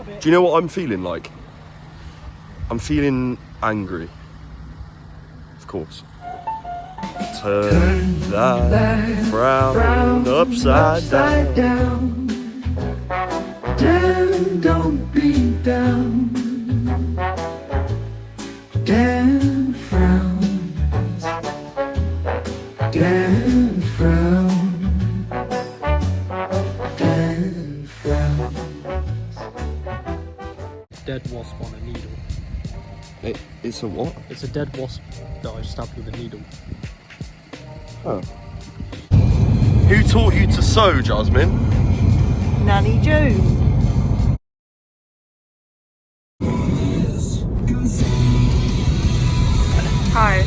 Do you know what I'm feeling like? I'm feeling angry. Of course. Turn that frown upside down. Damn, don't be down. Damn frowns. Damn frowns. Damn frowns. Dead wasp on a needle. It's a what? It's a dead wasp that I stabbed with a needle. Oh. Who taught you to sew, Jasmine? Nanny June. Hi.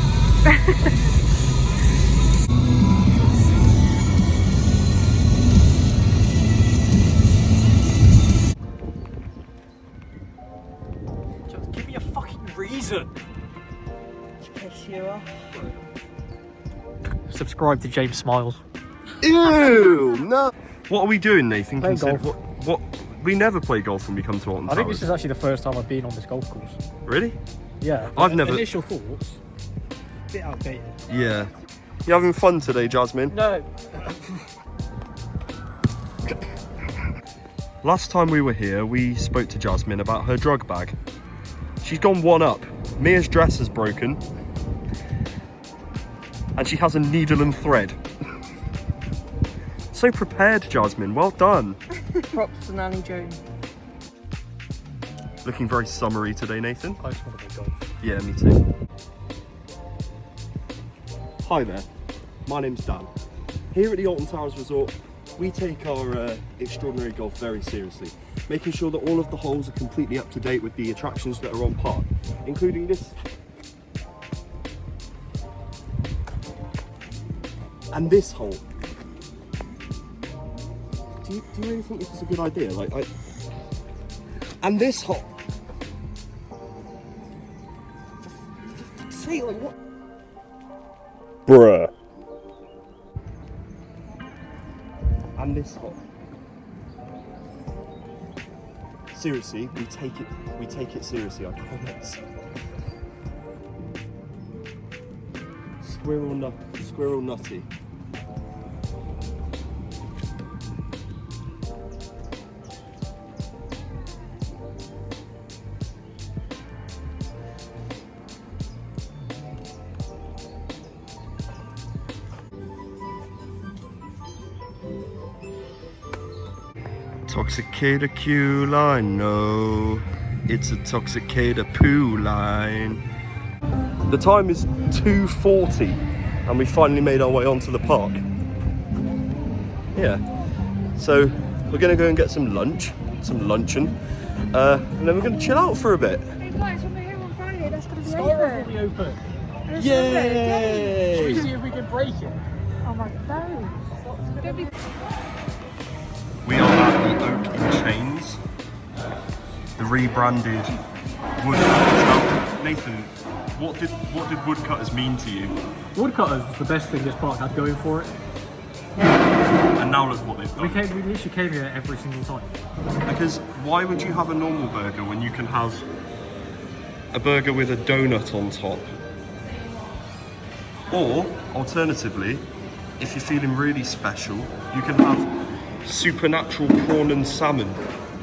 Just give me a fucking reason. Piss you off. Subscribe to James Smiles. Ew, no. What are we doing, Nathan? Play Consider- golf. What? We never play golf when we come to Alton Towers. I think this is actually the first time I've been on this golf course. Really? Yeah. I've never- Initial thoughts. Bit outdated. Yeah. You having fun today, Jasmine? No. Last time we were here, we spoke to Jasmine about her drug bag. She's gone one up. Mia's dress is broken. And she has a needle and thread. So prepared, Jasmine. Well done. Props to Nanny June. Looking very summery today, Nathan. I just want to play golf. Yeah, me too. Hi there. My name's Dan. Here at the Alton Towers Resort, we take our extraordinary golf very seriously, making sure that all of the holes are completely up to date with the attractions that are on park, including this and this hole. Do you really think this is a good idea? And this hole. For fuck's sake, like what? Bruh. And this hole. Seriously, we take it seriously, I promise. Squirrel nutty. Toxicator Q line, no, it's a toxicator poo line. The time is 2:40 and we finally made our way onto the park. Yeah, so we're gonna go and get some luncheon, and then we're gonna chill out for a bit. Hey guys, when we're here on Friday, that's going to be Skyrim will be open. open. Yay! Should we see if we can break it? Oh my god. Don't be... We are at the Oak in Chains, the rebranded Woodcutters. Now, Nathan, what did Woodcutters mean to you? Woodcutters was the best thing this park had going for it. And now look what they've We done. literally came here every single time. Because why would you have a normal burger when you can have a burger with a donut on top? Or, alternatively, if you're feeling really special, you can have supernatural prawn and salmon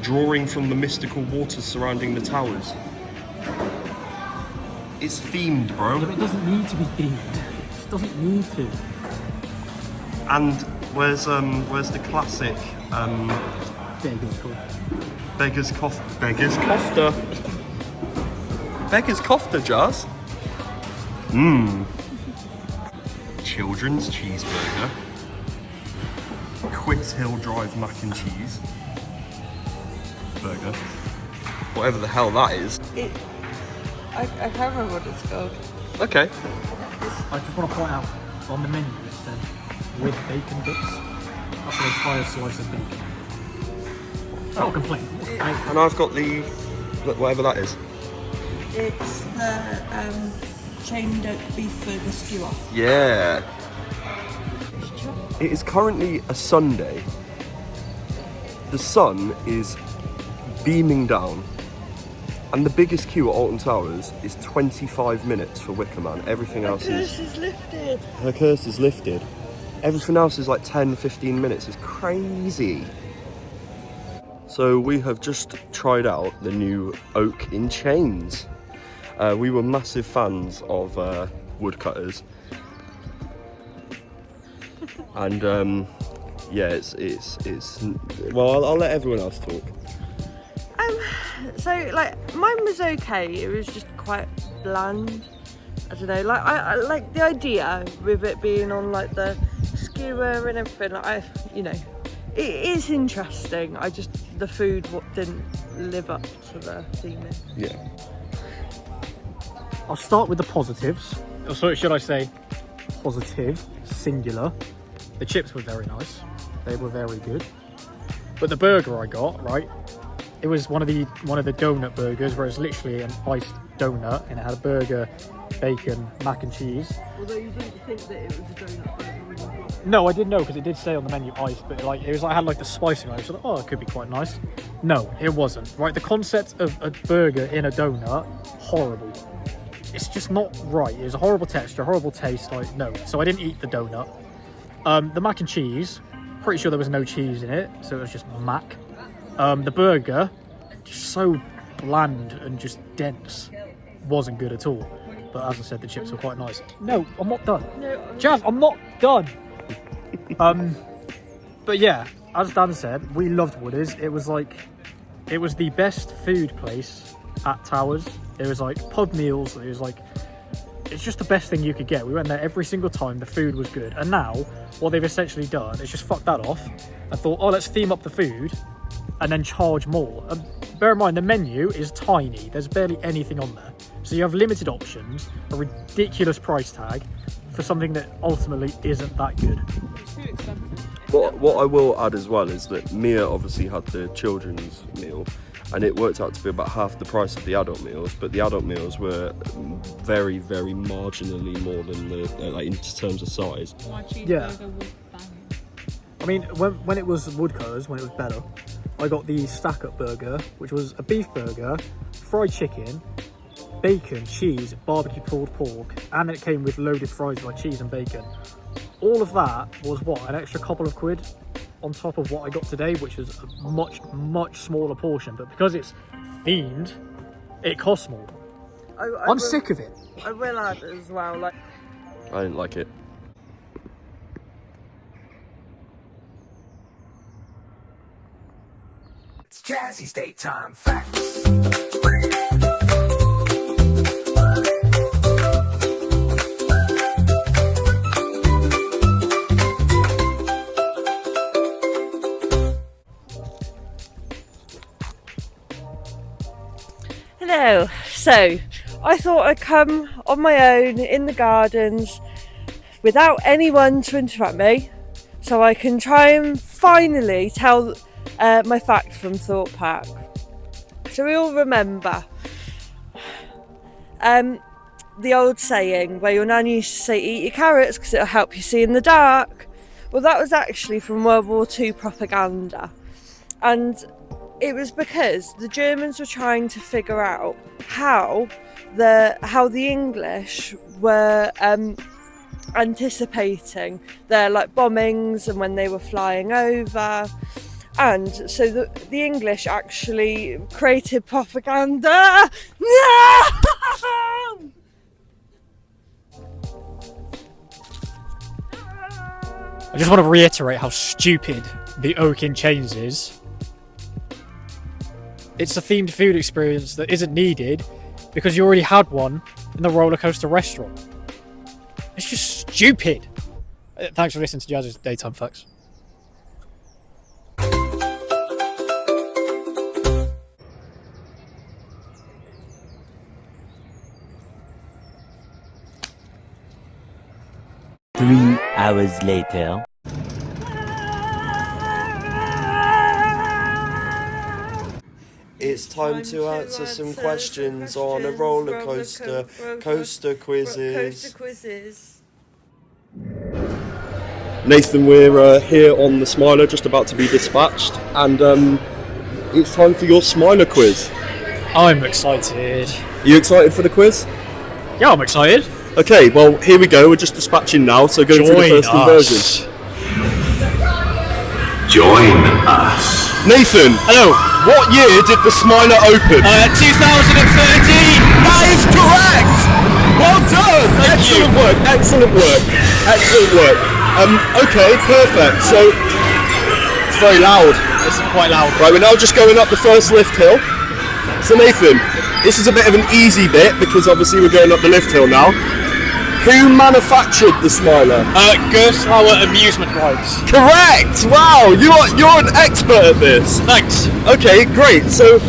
drawing from the mystical waters surrounding the towers. It's themed, bro. Yeah, but it doesn't need to be themed. It just doesn't need to. And where's the classic Beggar's Kofta. Beggar's Kofta, Jazz. Children's cheeseburger. Quicks Hill Drive mac and cheese burger. Whatever the hell that is. I can't remember what it's called. Okay. I just want to point out, on the menu it said, with bacon bits. That's an entire slice of bacon. Not a complaint. And I've got the, whatever that is. It's the chained oak beef burger skewer. Yeah. It is currently a Sunday. The sun is beaming down. And the biggest queue at Alton Towers is 25 minutes for Wicker Man. Everything else is lifted. her curse is lifted. Everything else is like 10-15 minutes. It's crazy. So we have just tried out the new oak in chains. We were massive fans of woodcutters, and yeah, it's well, I'll let everyone else talk. So like mine was okay. It was just quite bland. I don't know. Like I like the idea with it being on like the skewer and everything. Like you know, it is interesting. I just the food didn't live up to the theming. Yeah. I'll start with the positives. Or so should I say positive, singular. The chips were very nice. They were very good. But the burger I got, right, it was one of the donut burgers where it's literally an iced donut and it had a burger, bacon, mac and cheese. Although you didn't think that it was a donut burger when you got it. No, I didn't know because it did say on the menu iced, but like it was like I had like the spicing on it. So I thought, oh, it could be quite nice. No, it wasn't. Right, the concept of a burger in a donut, horrible. It's just not right. It was a horrible texture, horrible taste. Like no, so I didn't eat the donut. The mac and cheese, pretty sure there was no cheese in it, so it was just mac. The burger, just so bland and just dense, wasn't good at all. But as I said, the chips were quite nice. No, I'm not done. No, Jazz, I'm not done. But yeah, as Dan said, we loved Wooders. It was the best food place at Towers. It was like pub meals. It was like, it's just the best thing you could get. We went there every single time. The food was good. And now what they've essentially done is just fucked that off and thought, oh, let's theme up the food and then charge more. Bear in mind, the menu is tiny. There's barely anything on there. So you have limited options, a ridiculous price tag for something that ultimately isn't that good. it's too expensive. What I will add as well is that Mia obviously had the children's meal, and it worked out to be about half the price of the adult meals, but the adult meals were very, very marginally more than the like in terms of size. My cheeseburger Yeah. was banging. I mean, when it was Woodcutters, when it was better, I got the stack up burger, which was a beef burger, fried chicken, bacon, cheese, barbecue pulled pork, and then it came with loaded fries like cheese and bacon. All of that was what, an extra couple of quid on top of what I got today, which was a much, much smaller portion. But because it's themed, it costs more. I'm sick of it. I will add as well, like I didn't like it. It's Jazzy's daytime facts. hello. So I thought I'd come on my own in the gardens without anyone to interrupt me, so I can try and finally tell my fact from Thorpe Park. So we all remember the old saying where your nan used to say, eat your carrots because it'll help you see in the dark. Well, that was actually from World War II propaganda, and it was because the Germans were trying to figure out how the English were anticipating their like bombings and when they were flying over. And so the English actually created propaganda. No! I just want to reiterate how stupid the Oak in Chains is. It's a themed food experience that isn't needed because you already had one in the roller coaster restaurant. It's just stupid. Thanks for listening to Jazz's Daytime Facts. Three hours later. It's time to answer some questions on a roller coaster. Coaster quizzes. Nathan, we're here on the Smiler, just about to be dispatched, and it's time for your Smiler quiz. I'm excited. You excited for the quiz? Yeah, I'm excited. Okay, well, here we go. We're just dispatching now, so going through the first inversion. Join us. Nathan, Hello. what year did the Smiler open? 2013. That is correct! Well done! Excellent work, excellent work, excellent work. Okay, perfect. So, it's very loud. This is quite loud. Right, we're now just going up the first lift hill. So Nathan, this is a bit of an easy bit because obviously we're going up the lift hill now. Who manufactured the Smiler? Gerslauer Amusement Rides. Correct! Wow, you're an expert at this. Thanks. Okay, great. So,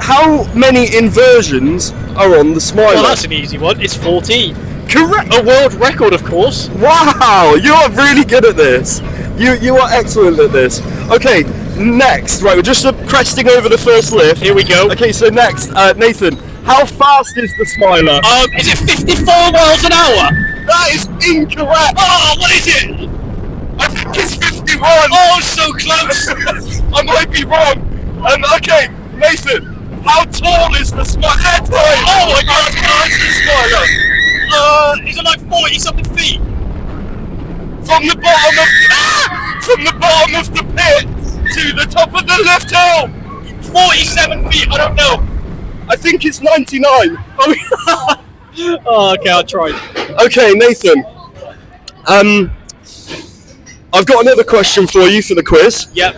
how many inversions are on the Smiler? Well, that's an easy one. It's 14. Correct! A world record, of course. Wow, you are really good at this. You are excellent at this. Okay, next, right, we're just cresting over the first lift. Here we go. Okay, so next, Nathan, how fast is the Smiler? Is it 54 miles an hour? That is incorrect. Oh, what is it? I think it's 51. Oh, so close. I might be wrong. Okay, Nathan, how tall is the Smiler? Oh my God, how tall is the Smiler? Is it like 40 something feet? From the bottom of the pit to the top of the lift hill. 47 feet, I don't know. I think it's 99. Oh, okay, I'll try. Okay, Nathan. I've got another question for you for the quiz. Yep.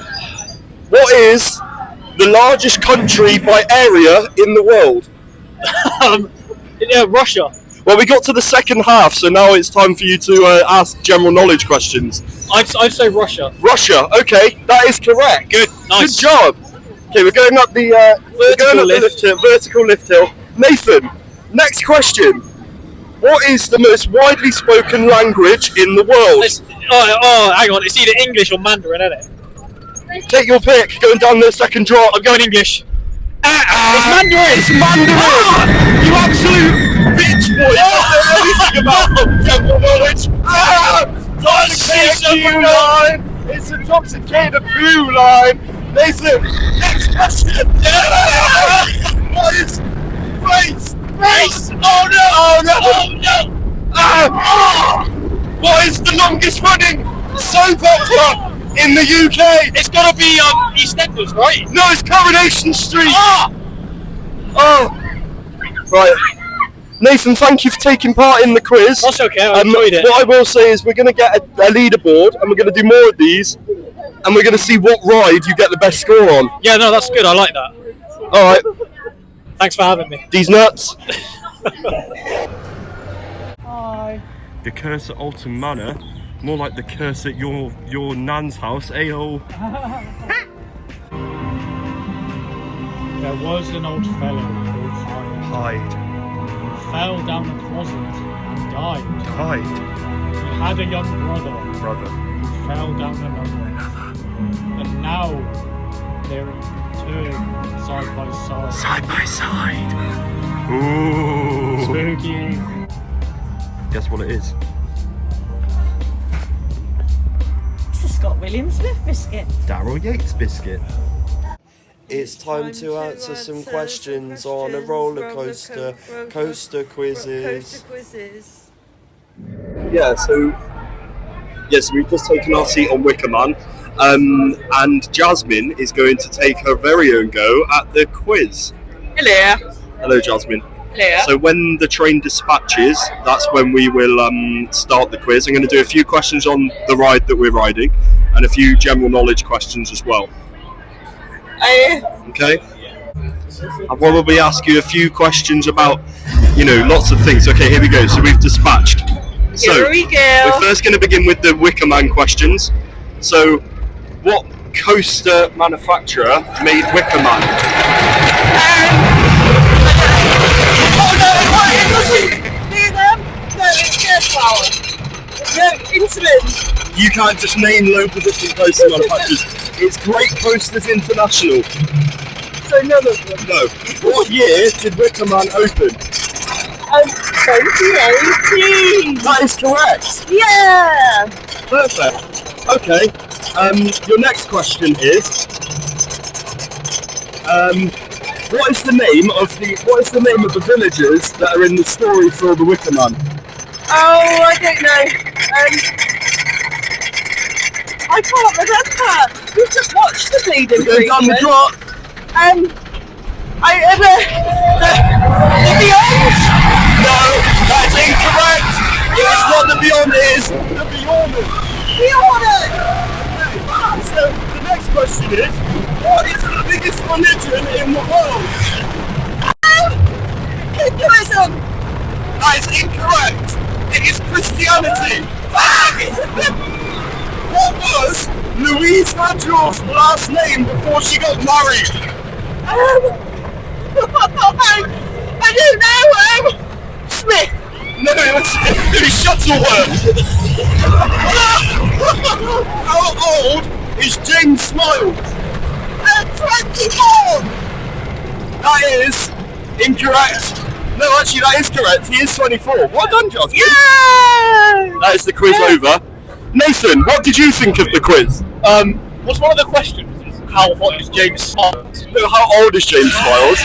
What is the largest country by area in the world? Yeah, Russia. Well, we got to the second half, so now it's time for you to ask general knowledge questions. I'd say Russia. Russia, okay, that is correct. Good, nice. Good job. Okay, we're going up the vertical lift hill. Nathan, next question. What is the most widely spoken language in the world? Hang on, it's either English or Mandarin, isn't it? Take your pick, going down the second drop. I'm going English. It's Mandarin! It's Mandarin! You absolute bitch boy! You don't know anything about general knowledge! Intoxicated line! It's intoxicated poo line! Nathan, next question! What is race? Race! Oh no! Oh no! Oh no! What is the longest running soap opera in the UK? It's gotta be EastEnders, right? No, it's Coronation Street! Ah! Oh! Right. Nathan, thank you for taking part in the quiz. That's okay, I enjoyed it. What I will say is we're going to get a leaderboard and we're going to do more of these and we're going to see what ride you get the best score on. Yeah, no, that's good, I like that. Alright. Thanks for having me. These nuts. Hi. The curse at Alton Manor, more like the curse at your nan's house, ayo. There was an old fellow called Hyde. He fell down a closet and died. Hyde. He had a young brother Brother. who fell down another. And now they're turned side by side. Side by side. Ooh. Spooky. Guess what it is? It's a Scott William Smith biscuit. Daryl Yates biscuit. It's time to answer some questions on a roller coaster. Coaster quizzes. Yeah, so we've just taken our seat on Wicker Man, and Jasmine is going to take her very own go at the quiz. Hello. Hello, Jasmine. Hello. So when the train dispatches, that's when we will start the quiz. I'm going to do a few questions on the ride that we're riding, and a few general knowledge questions as well. Okay. I'll probably ask you a few questions about, lots of things. Okay, here we go. So we've dispatched. So Here we go. we're first going to begin with the Wicker Man questions. So, what coaster manufacturer made Wicker Man? Oh no, it doesn't do them. No, it's Gerslauer. No, Insolent. You can't just name loads of different coaster manufacturers. It's Great Coasters International. So none of them. No. What year did Wicker Man open? 2018. That is correct. Yeah. Perfect. Okay. Your next question is, what is the name of the villagers that are in the story for the Wicker Man? Oh, I don't know. I can't remember. We just watched the bleeding Go down the drop. the Beyond. No, that's incorrect. It's not the Beyond, it is the Beyonders. So the next question is, what is the biggest religion in the world? Hinduism. That is incorrect. It is Christianity. What was Louise Hadjor's last name before she got married? I don't know. Smith. No, it was Shuttleworth. How old is James Smiles? 24. That is incorrect. No, actually, that is correct. He is 24. Well done, Jasmine. Yeah. That is the quiz over. Nathan, what did you think of the quiz? What's one of the questions? How hot is James Smiles? No, how old is James Smiles?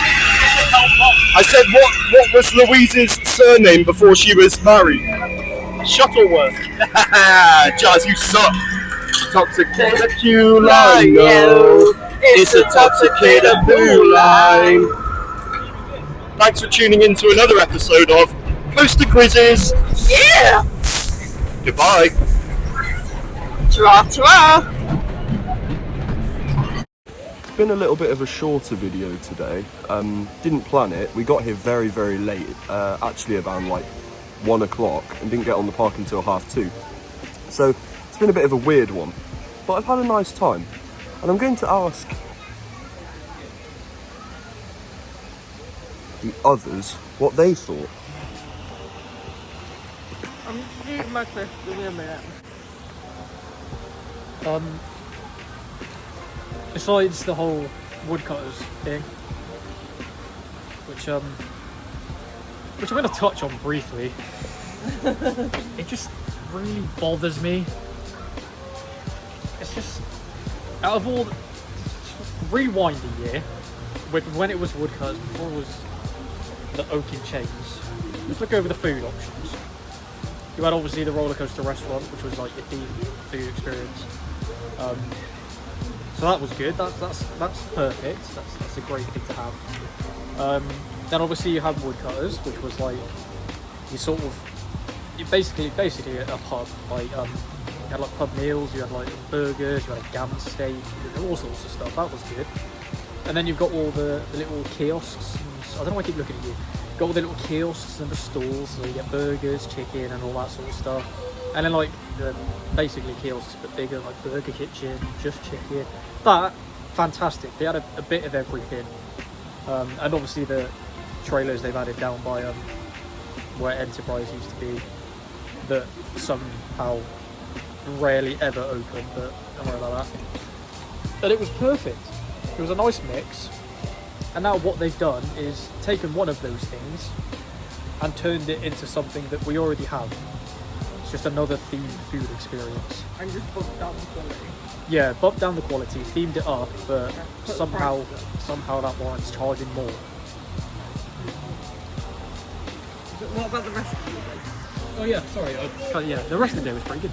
I said, what was Louise's surname before she was married? Shuttleworth. Jazz, you suck. Toxicator Q line, no. It's a Toxicator Boo line. Thanks for tuning in to another episode of Poster Quizzes. Yeah. Goodbye. Ta-ra. It's been a little bit of a shorter video today. Didn't plan it. We got here very, very late. Actually around like 1 o'clock, and didn't get on the park until 2:30. So it's been a bit of a weird one, but I've had a nice time. And I'm going to ask the others what they thought. I'm just eating my crisp. Give me a minute. Besides the whole woodcutters thing, which I'm going to touch on briefly, it just really bothers me. It's just, out of all, rewind a year, when it was woodcutters, before it was the oak in chains, let's look over the food options. You had obviously the roller coaster restaurant, which was like your themed food experience. So that was good. That's perfect. That's a great thing to have. Then obviously you had woodcutters, which was like you basically a pub. Like you had like pub meals, you had like burgers, you had a gammon steak, all sorts of stuff. That was good. And then you've got all the little kiosks. I don't know why I keep looking at you. You've got all the little kiosks and the stalls, so you get burgers, chicken, and all that sort of stuff. And then like basically kiosks but bigger, like Burger Kitchen, Just Chicken. That fantastic. They had a bit of everything. And obviously the trailers they've added down by where Enterprise used to be, that somehow rarely ever open, but don't worry about that. But it was perfect. It was a nice mix. And now what they've done is taken one of those things and turned it into something that we already have. It's just another themed food experience. And just bumped down the quality. Yeah, bumped down the quality, themed it up, but somehow that warrants charging more. What about the rest of the day? Oh yeah, sorry. Yeah, the rest of the day was pretty good.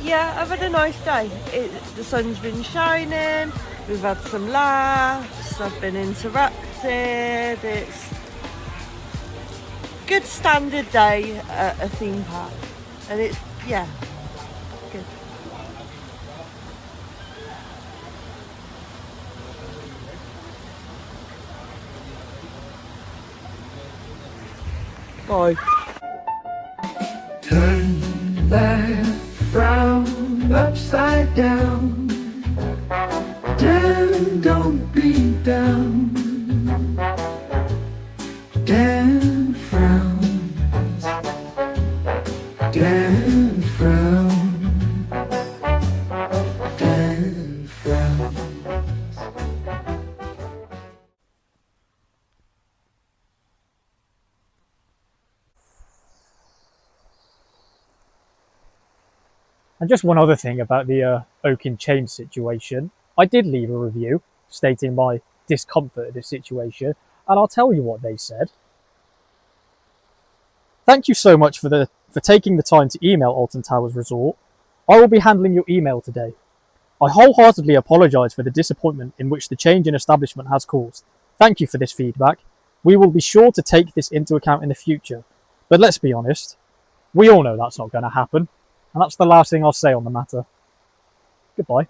Yeah, I've had a nice day. The sun's been shining, we've had some laughs, I've been interrupted. It's good standard day at a theme park. And it's, yeah, good. Bye. Turn that frown upside down. Dan, don't be down. Dan frowns. Dan frowns. Dan frowns. And just one other thing about the oak in chain situation. I did leave a review stating my discomfort at this situation, and I'll tell you what they said. Thank you so much for taking the time to email Alton Towers Resort. I will be handling your email today. I wholeheartedly apologise for the disappointment in which the change in establishment has caused. Thank you for this feedback. We will be sure to take this into account in the future. But let's be honest, we all know that's not going to happen, and that's the last thing I'll say on the matter. Goodbye.